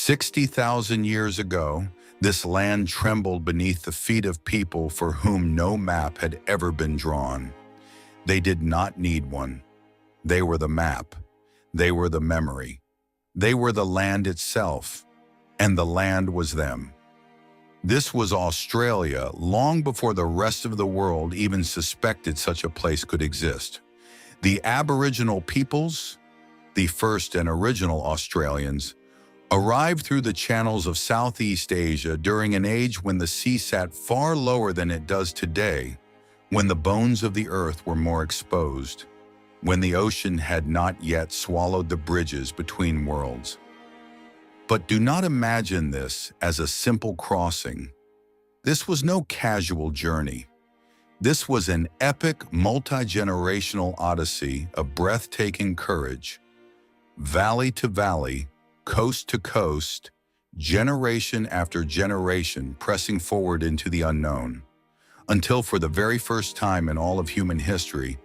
60,000 years ago, this land trembled beneath the feet of people for whom no map had ever been drawn. They did not need one. They were the map. They were the memory. They were the land itself, and the land was them. This was Australia long before the rest of the world even suspected such a place could exist. The Aboriginal peoples, the first and original Australians, arrived through the channels of Southeast Asia during an age when the sea sat far lower than it does today, when the bones of the earth were more exposed, when the ocean had not yet swallowed the bridges between worlds. But do not imagine this as a simple crossing. This was no casual journey. This was an epic, multi-generational odyssey of breathtaking courage. Valley to valley, coast to coast, generation after generation pressing forward into the unknown, until for the very first time in all of human history,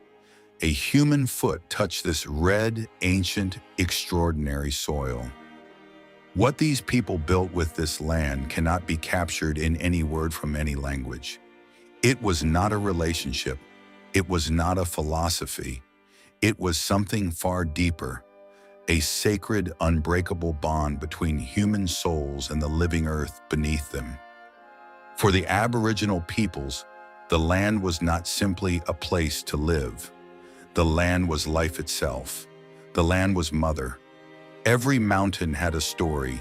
a human foot touched this red, ancient, extraordinary soil. What these people built with this land cannot be captured in any word from any language. It was not a relationship. It was not a philosophy. It was something far deeper, a sacred, unbreakable bond between human souls and the living earth beneath them. For the Aboriginal peoples, the land was not simply a place to live. The land was life itself. The land was mother. Every mountain had a story.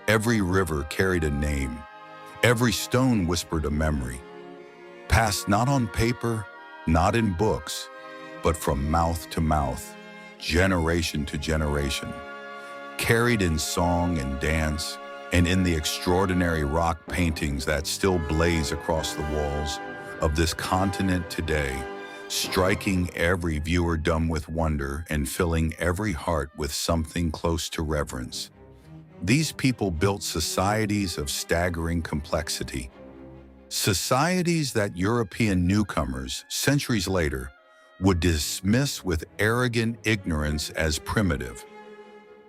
Every river carried a name. Every stone whispered a memory, passed not on paper, not in books, but from mouth to mouth, generation to generation, carried in song and dance, and in the extraordinary rock paintings that still blaze across the walls of this continent today, striking every viewer dumb with wonder and filling every heart with something close to reverence. These people built societies of staggering complexity, societies that European newcomers, centuries later, would dismiss with arrogant ignorance as primitive.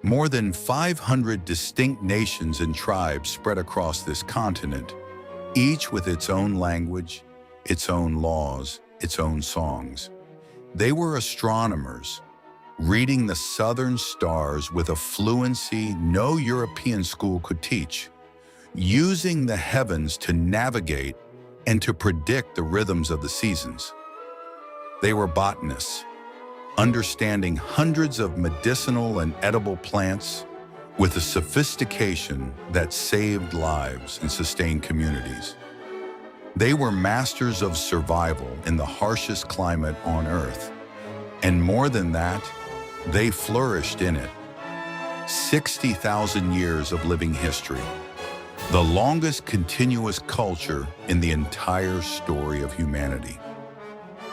More than 500 distinct nations and tribes spread across this continent, each with its own language, its own laws, its own songs. They were astronomers, reading the southern stars with a fluency no European school could teach, using the heavens to navigate and to predict the rhythms of the seasons. They were botanists, understanding hundreds of medicinal and edible plants with a sophistication that saved lives and sustained communities. They were masters of survival in the harshest climate on Earth. And more than that, they flourished in it. 60,000 years of living history, the longest continuous culture in the entire story of humanity.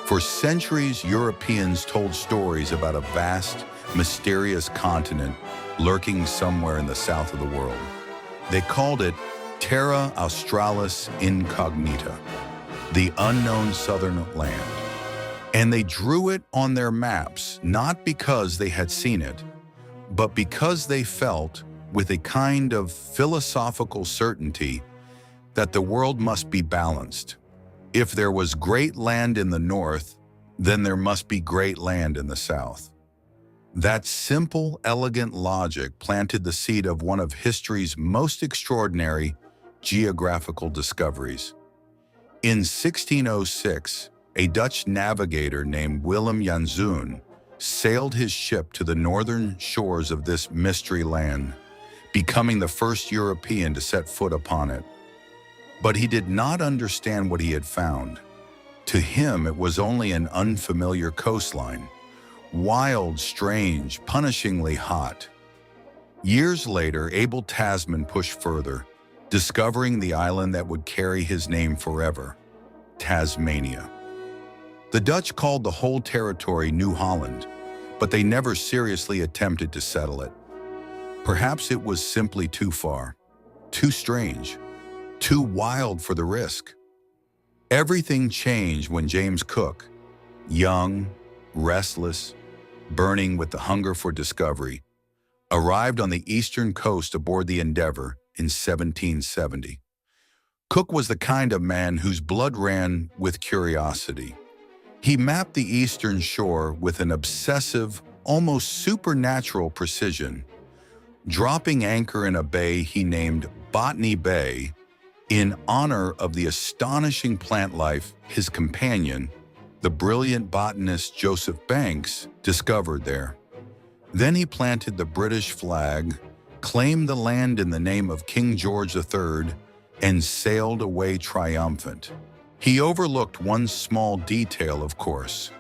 For centuries, Europeans told stories about a vast, mysterious continent lurking somewhere in the south of the world. They called it Terra Australis Incognita, the unknown southern land. And they drew it on their maps, not because they had seen it, but because they felt, with a kind of philosophical certainty, that the world must be balanced. If there was great land in the north, then there must be great land in the south. That simple, elegant logic planted the seed of one of history's most extraordinary geographical discoveries. In 1606, a Dutch navigator named Willem Janszoon sailed his ship to the northern shores of this mystery land, becoming the first European to set foot upon it. But he did not understand what he had found. To him, it was only an unfamiliar coastline, wild, strange, punishingly hot. Years later, Abel Tasman pushed further, discovering the island that would carry his name forever, Tasmania. The Dutch called the whole territory New Holland, but they never seriously attempted to settle it. Perhaps it was simply too far, too strange, too wild for the risk. Everything changed when James Cook, young, restless, burning with the hunger for discovery, arrived on the eastern coast aboard the Endeavour in 1770. Cook was the kind of man whose blood ran with curiosity. He mapped the eastern shore with an obsessive, almost supernatural precision, dropping anchor in a bay he named Botany Bay in honor of the astonishing plant life his companion, the brilliant botanist Joseph Banks, discovered there. Then he planted the British flag, claimed the land in the name of King George III, and sailed away triumphant. He overlooked one small detail, of course.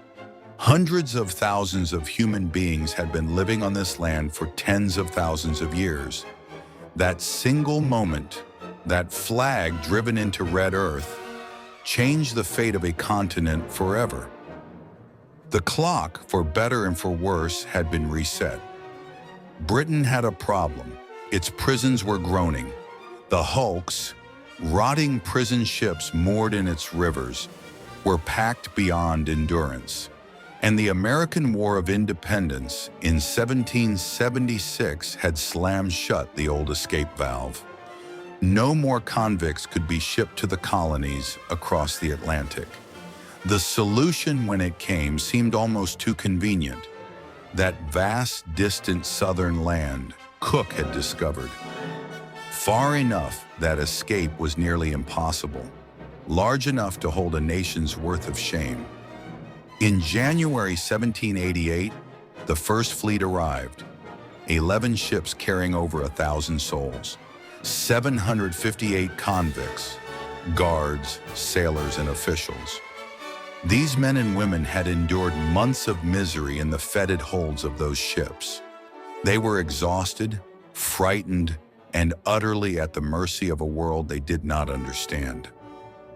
Hundreds of thousands of human beings had been living on this land for tens of thousands of years. That single moment, that flag driven into red earth, changed the fate of a continent forever. The clock, for better and for worse, had been reset. Britain had a problem. Its prisons were groaning. The hulks, rotting prison ships moored in its rivers, were packed beyond endurance. And the American War of Independence in 1776 had slammed shut the old escape valve. No more convicts could be shipped to the colonies across the Atlantic. The solution, when it came, seemed almost too convenient. That vast, distant southern land Cook had discovered. Far enough that escape was nearly impossible, large enough to hold a nation's worth of shame. In January 1788, the first fleet arrived, 11 ships carrying over 1,000 souls, 758 convicts, guards, sailors, and officials. These men and women had endured months of misery in the fetid holds of those ships. They were exhausted, frightened, and utterly at the mercy of a world they did not understand.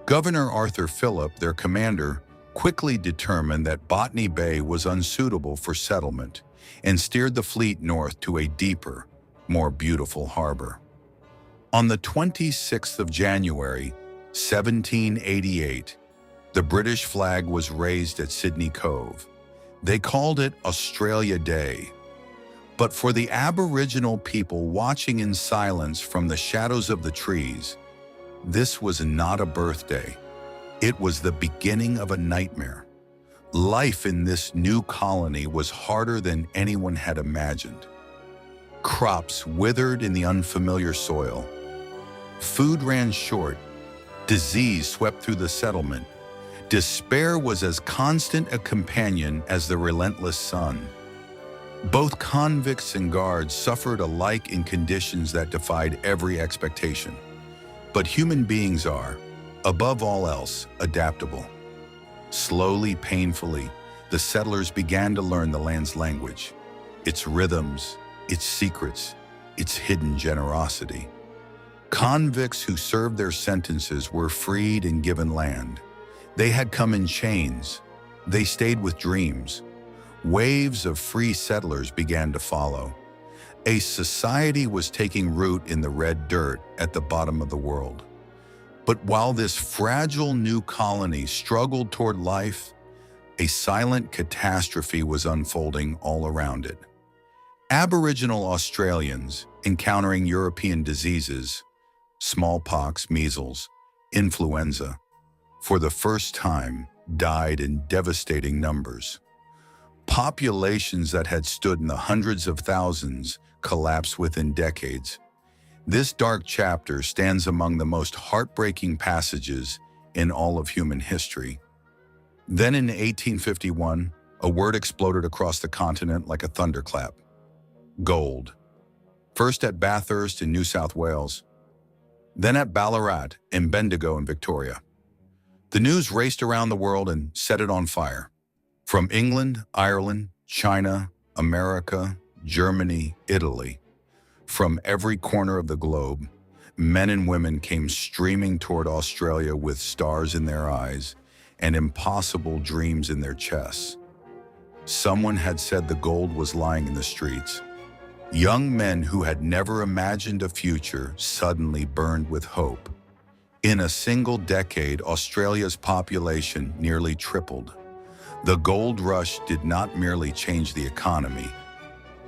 Governor Arthur Phillip, their commander, quickly determined that Botany Bay was unsuitable for settlement and steered the fleet north to a deeper, more beautiful harbor. On the 26th of January, 1788, the British flag was raised at Sydney Cove. They called it Australia Day. But for the Aboriginal people watching in silence from the shadows of the trees, this was not a birthday. It was the beginning of a nightmare. Life in this new colony was harder than anyone had imagined. Crops withered in the unfamiliar soil. Food ran short. Disease swept through the settlement. Despair was as constant a companion as the relentless sun. Both convicts and guards suffered alike in conditions that defied every expectation. But human beings are, above all else, adaptable. Slowly, painfully, the settlers began to learn the land's language, its rhythms, its secrets, its hidden generosity. Convicts who served their sentences were freed and given land. They had come in chains. They stayed with dreams. Waves of free settlers began to follow. A society was taking root in the red dirt at the bottom of the world. But while this fragile new colony struggled toward life, a silent catastrophe was unfolding all around it. Aboriginal Australians, encountering European diseases, smallpox, measles, influenza, for the first time, died in devastating numbers. Populations that had stood in the hundreds of thousands collapsed within decades. This dark chapter stands among the most heartbreaking passages in all of human history. Then in 1851, a word exploded across the continent like a thunderclap. Gold. First at Bathurst in New South Wales, then at Ballarat and Bendigo in Victoria. The news raced around the world and set it on fire. From England, Ireland, China, America, Germany, Italy. From every corner of the globe, men and women came streaming toward Australia with stars in their eyes and impossible dreams in their chests. Someone had said the gold was lying in the streets. Young men who had never imagined a future suddenly burned with hope. In a single decade, Australia's population nearly tripled. The gold rush did not merely change the economy.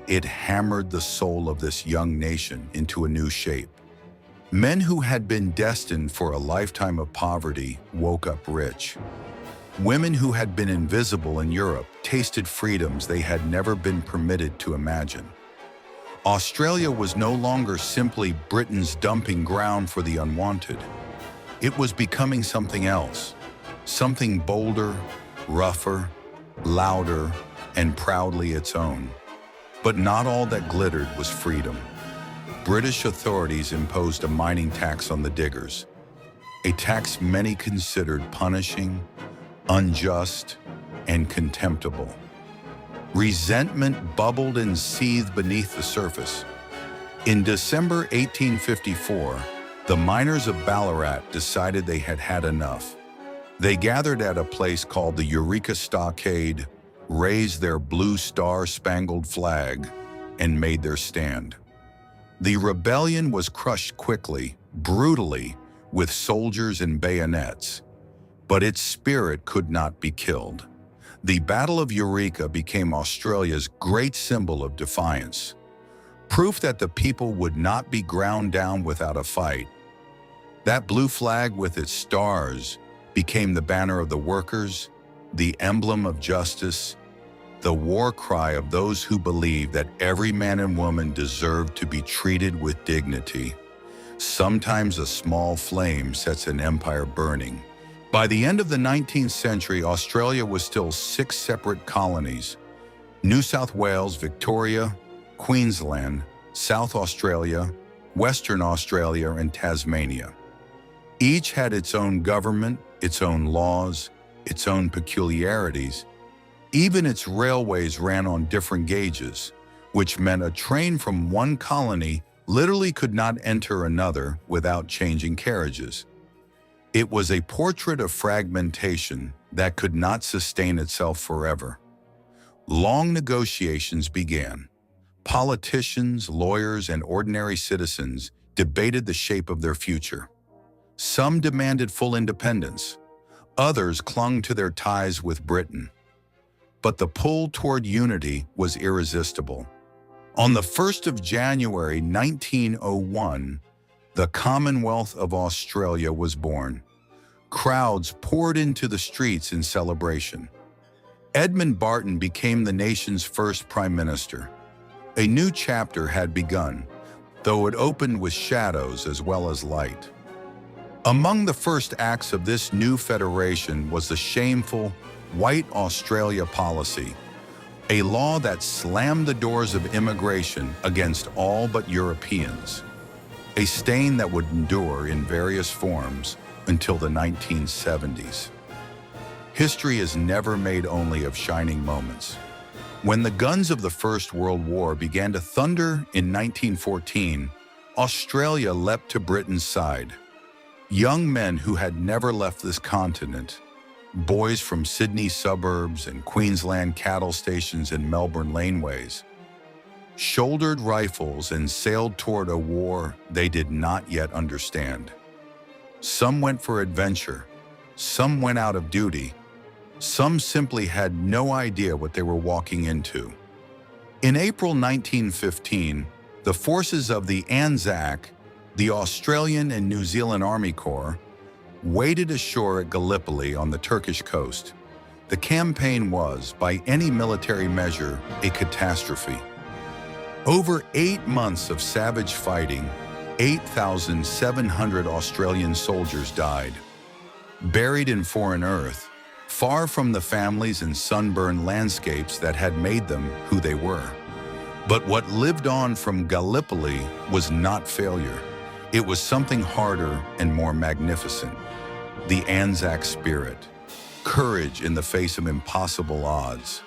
It hammered the soul of this young nation into a new shape. Men who had been destined for a lifetime of poverty woke up rich. Women who had been invisible in Europe tasted freedoms they had never been permitted to imagine. Australia was no longer simply Britain's dumping ground for the unwanted. It was becoming something else, something bolder, rougher, louder, and proudly its own. But not all that glittered was freedom. British authorities imposed a mining tax on the diggers, a tax many considered punishing, unjust, and contemptible. Resentment bubbled and seethed beneath the surface. In December 1854, the miners of Ballarat decided they had had enough. They gathered at a place called the Eureka Stockade, raised their blue star-spangled flag, and made their stand. The rebellion was crushed quickly, brutally, with soldiers and bayonets. But its spirit could not be killed. The Battle of Eureka became Australia's great symbol of defiance, proof that the people would not be ground down without a fight. That blue flag with its stars became the banner of the workers, the emblem of justice, the war cry of those who believed that every man and woman deserved to be treated with dignity. Sometimes a small flame sets an empire burning. By the end of the 19th century, Australia was still 6 separate colonies: New South Wales, Victoria, Queensland, South Australia, Western Australia, and Tasmania. Each had its own government, its own laws, its own peculiarities. Even its railways ran on different gauges, which meant a train from one colony literally could not enter another without changing carriages. It was a portrait of fragmentation that could not sustain itself forever. Long negotiations began. Politicians, lawyers, and ordinary citizens debated the shape of their future. Some demanded full independence. Others clung to their ties with Britain. But the pull toward unity was irresistible. On the 1st of January 1901, the Commonwealth of Australia was born. Crowds poured into the streets in celebration. Edmund Barton became the nation's first prime minister. A new chapter had begun, though it opened with shadows as well as light. Among the first acts of this new federation was the shameful White Australia policy, a law that slammed the doors of immigration against all but Europeans, a stain that would endure in various forms until the 1970s. History is never made only of shining moments. When the guns of the First World War began to thunder in 1914, Australia leapt to Britain's side. Young men who had never left this continent, boys from Sydney suburbs and Queensland cattle stations and Melbourne laneways, shouldered rifles and sailed toward a war they did not yet understand. Some went for adventure, some went out of duty, some simply had no idea what they were walking into. In April 1915, the forces of the Anzac, the Australian and New Zealand Army Corps, waded ashore at Gallipoli on the Turkish coast. The campaign was, by any military measure, a catastrophe. Over 8 months of savage fighting, 8,700 Australian soldiers died. Buried in foreign earth, far from the families and sunburned landscapes that had made them who they were. But what lived on from Gallipoli was not failure. It was something harder and more magnificent. The Anzac spirit, courage in the face of impossible odds,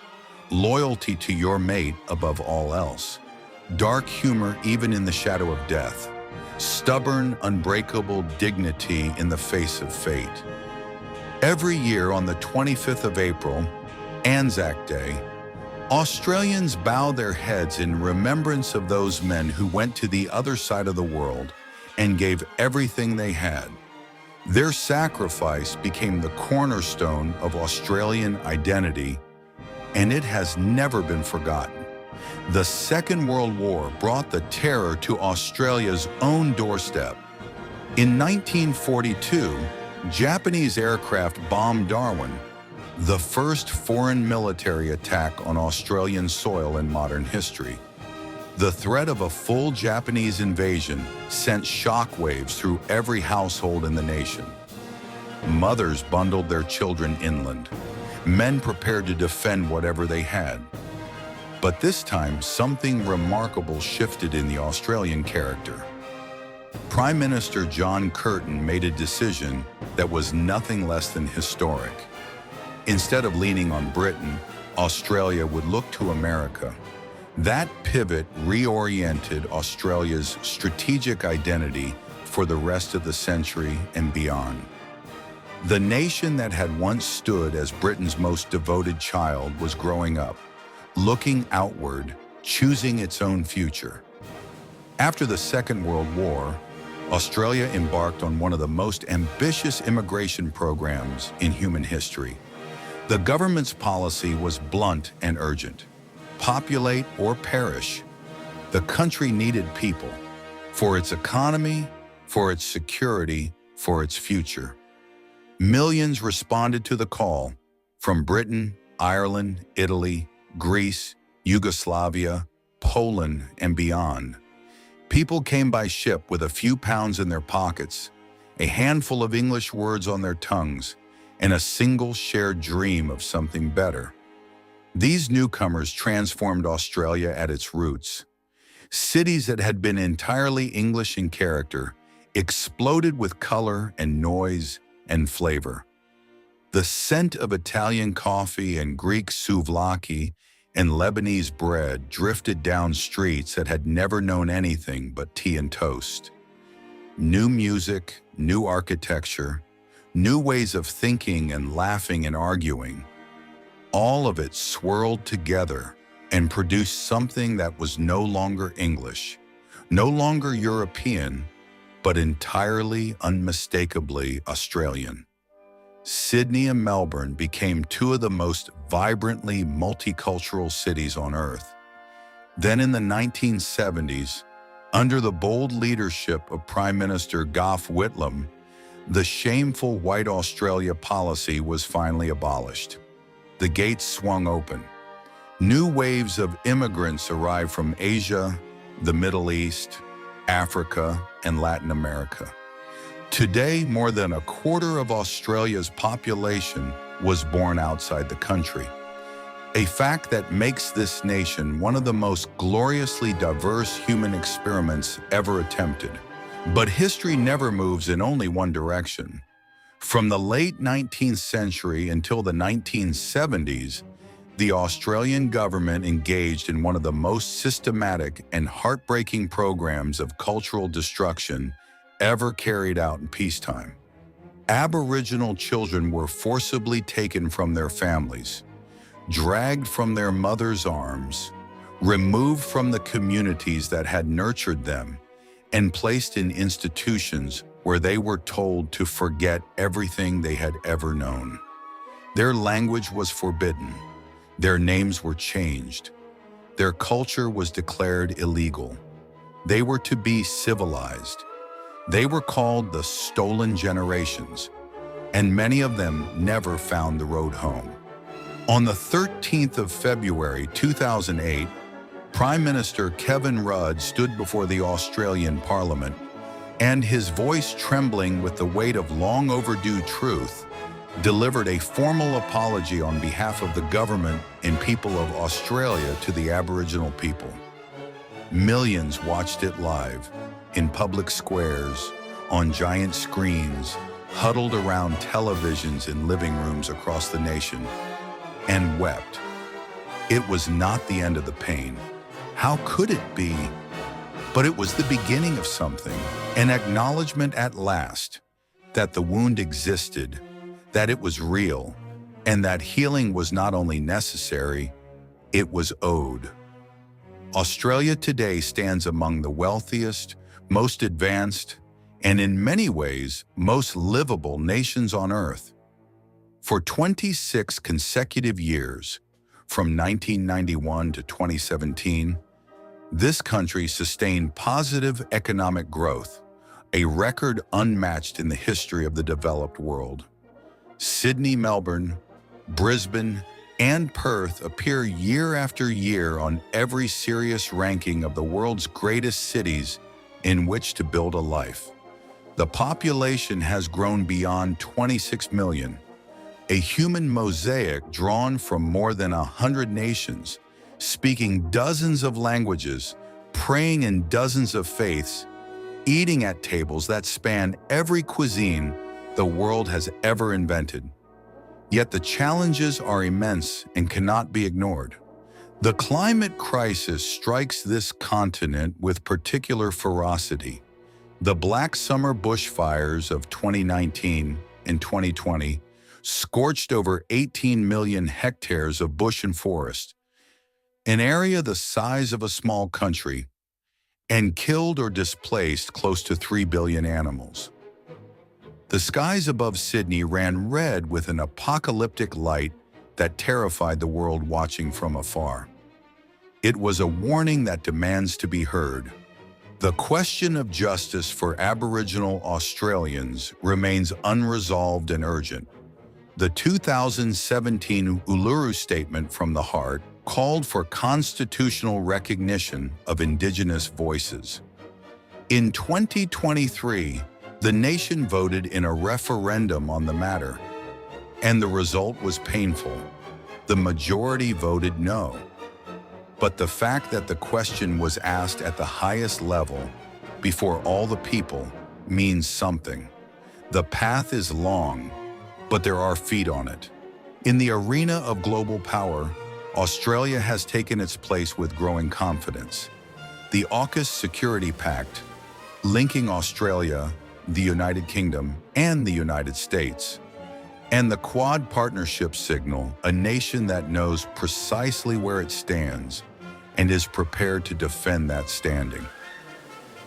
loyalty to your mate above all else, dark humor even in the shadow of death, stubborn, unbreakable dignity in the face of fate. Every year on the 25th of April, Anzac Day, Australians bow their heads in remembrance of those men who went to the other side of the world and gave everything they had. Their sacrifice became the cornerstone of Australian identity, and it has never been forgotten. The Second World War brought the terror to Australia's own doorstep. In 1942, Japanese aircraft bombed Darwin, the first foreign military attack on Australian soil in modern history. The threat of a full Japanese invasion sent shockwaves through every household in the nation. Mothers bundled their children inland. Men prepared to defend whatever they had. But this time, something remarkable shifted in the Australian character. Prime Minister John Curtin made a decision that was nothing less than historic. Instead of leaning on Britain, Australia would look to America. That pivot reoriented Australia's strategic identity for the rest of the century and beyond. The nation that had once stood as Britain's most devoted child was growing up, looking outward, choosing its own future. After the Second World War, Australia embarked on one of the most ambitious immigration programs in human history. The government's policy was blunt and urgent. Populate or perish. The country needed people for its economy, for its security, for its future. Millions responded to the call from Britain, Ireland, Italy, Greece, Yugoslavia, Poland, and beyond. People came by ship with a few pounds in their pockets, a handful of English words on their tongues, and a single shared dream of something better. These newcomers transformed Australia at its roots. Cities that had been entirely English in character exploded with color and noise and flavor. The scent of Italian coffee and Greek souvlaki and Lebanese bread drifted down streets that had never known anything but tea and toast. New music, new architecture, new ways of thinking and laughing and arguing. All of it swirled together and produced something that was no longer English, no longer European, but entirely, unmistakably Australian. Sydney and Melbourne became two of the most vibrantly multicultural cities on Earth. Then in the 1970s, under the bold leadership of Prime Minister Gough Whitlam, the shameful White Australia policy was finally abolished. The gates swung open. New waves of immigrants arrived from Asia, the Middle East, Africa, and Latin America. Today, more than a quarter of Australia's population was born outside the country, a fact that makes this nation one of the most gloriously diverse human experiments ever attempted. But history never moves in only one direction. From the late 19th century until the 1970s, the Australian government engaged in one of the most systematic and heartbreaking programs of cultural destruction ever carried out in peacetime. Aboriginal children were forcibly taken from their families, dragged from their mothers' arms, removed from the communities that had nurtured them, and placed in institutions where they were told to forget everything they had ever known. Their language was forbidden. Their names were changed. Their culture was declared illegal. They were to be civilized. They were called the Stolen Generations, and many of them never found the road home. On the 13th of February 2008, Prime Minister Kevin Rudd stood before the Australian Parliament, and his voice trembling with the weight of long overdue truth, delivered a formal apology on behalf of the government and people of Australia to the Aboriginal people. Millions watched it live, in public squares, on giant screens, huddled around televisions in living rooms across the nation, and wept. It was not the end of the pain. How could it be? But it was the beginning of something, an acknowledgement at last that the wound existed, that it was real, and that healing was not only necessary, it was owed. Australia today stands among the wealthiest, most advanced, and in many ways, most livable nations on Earth. For 26 consecutive years, From 1991 to 2017, this country sustained positive economic growth, a record unmatched in the history of the developed world. Sydney, Melbourne, Brisbane, and Perth appear year after year on every serious ranking of the world's greatest cities in which to build a life. The population has grown beyond 26 million, a human mosaic drawn from more than 100 nations, speaking dozens of languages, praying in dozens of faiths, eating at tables that span every cuisine the world has ever invented. Yet the challenges are immense and cannot be ignored. The climate crisis strikes this continent with particular ferocity. The Black Summer bushfires of 2019 and 2020 scorched over 18 million hectares of bush and forest, an area the size of a small country, and killed or displaced close to 3 billion animals. The skies above Sydney ran red with an apocalyptic light that terrified the world watching from afar. It was a warning that demands to be heard. The question of justice for Aboriginal Australians remains unresolved and urgent. The 2017 Uluru Statement from the Heart called for constitutional recognition of Indigenous voices. In 2023, the nation voted in a referendum on the matter, and the result was painful. The majority voted no. But the fact that the question was asked at the highest level, before all the people, means something. The path is long, but there are feet on it. In the arena of global power, Australia has taken its place with growing confidence. The AUKUS Security Pact, linking Australia, the United Kingdom, and the United States, and the Quad Partnership Signal, a nation that knows precisely where it stands and is prepared to defend that standing.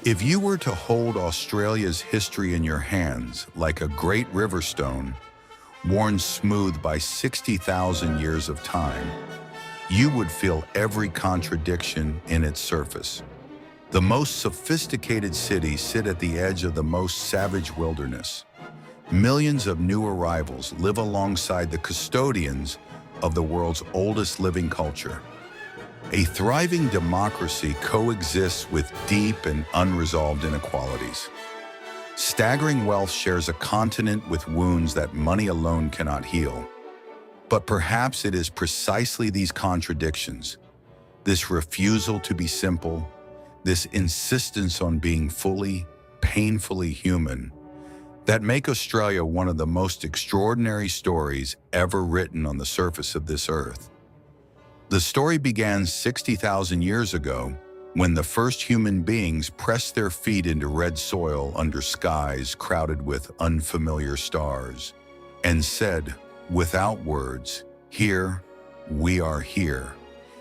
If you were to hold Australia's history in your hands like a great river stone, worn smooth by 60,000 years of time, you would feel every contradiction in its surface. The most sophisticated cities sit at the edge of the most savage wilderness. Millions of new arrivals live alongside the custodians of the world's oldest living culture. A thriving democracy coexists with deep and unresolved inequalities. Staggering wealth shares a continent with wounds that money alone cannot heal. But perhaps it is precisely these contradictions, this refusal to be simple, this insistence on being fully, painfully human, that make Australia one of the most extraordinary stories ever written on the surface of this earth. The story began 60,000 years ago, when the first human beings pressed their feet into red soil under skies crowded with unfamiliar stars, and said, without words, "Here, we are here,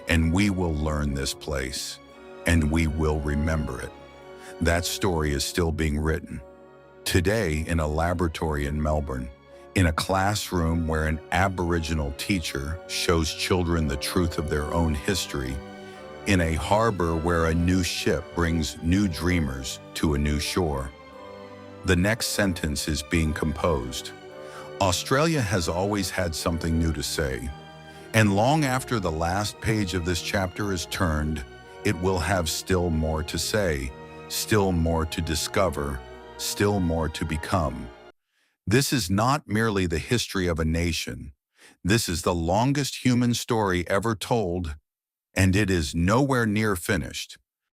and we will learn this place, and we will remember it." That story is still being written. Today, in a laboratory in Melbourne, in a classroom where an Aboriginal teacher shows children the truth of their own history, in a harbor where a new ship brings new dreamers to a new shore. The next sentence is being composed. Australia has always had something new to say, and long after the last page of this chapter is turned, it will have still more to say, still more to discover, still more to become. This is not merely the history of a nation. This is the longest human story ever told, and it is nowhere near finished.